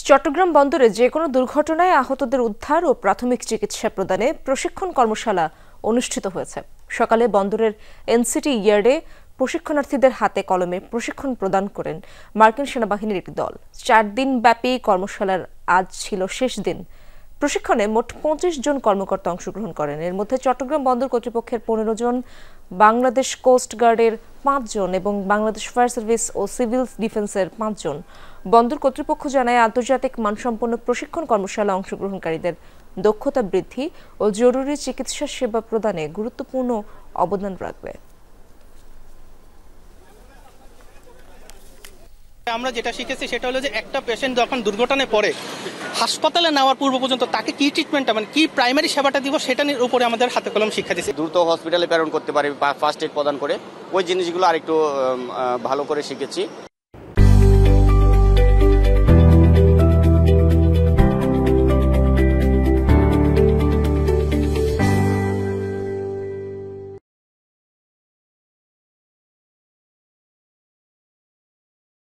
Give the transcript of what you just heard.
চট্টগ্রাম বন্দরে যে কোনো দুর্ঘটনায় আহতদের উদ্ধার ও প্রাথমিক চিকিৎসা প্রদানে প্রশিক্ষণ কর্মশালা অনুষ্ঠিত হয়েছে। সকালে বন্দরের এনসিটি ইয়ার্ডে প্রশিক্ষণার্থীদের হাতে কলমে প্রশিক্ষণ প্রদান করেন মার্কিন সেনাবাহিনীর একটি দল। 4 দিন ব্যাপী কর্মশালার আজ ছিল শেষ দিন। প্রশিক্ষণে মোট 25 জন কর্মকর্তা অংশগ্রহণ করেন। এর মধ্যে চট্টগ্রাম বন্দর কর্তৃপক্ষের 15 জন, বাংলাদেশ কোস্ট গার্ডের 5 জন এবং বাংলাদেশ ফায়ার সার্ভিস ও সিভিল ডিফেন্সের 5 জন। বন্দর কর্তৃপক্ষ জানায়, আন্তর্জাতিক মানসম্পন্ন প্রশিক্ষণ কর্মশালা অংশগ্রহণকারীদের দক্ষতা বৃদ্ধি ও জরুরি চিকিৎসা সেবা প্রদানে গুরুত্বপূর্ণ অবদান রাখবে। আমরা যেটা শিখেছি সেটা হলো যে একটা পেশেন্ট যখন দুর্ঘটনায় পড়ে হাসপাতালে নেওয়ার পূর্ব পর্যন্ত তাকে কি ট্রিটমেন্টটা মানে কি প্রাইমারি সেবাটা দিব সেটার উপরে আমাদের হাতে কলম শিক্ষা দিয়েছে। দ্রুত হসপিটালে প্রেরণ করতে পারে, ফার্স্ট এড প্রদান করে ওই জিনিসগুলো আরেকটু ভালো করে শিখেছি।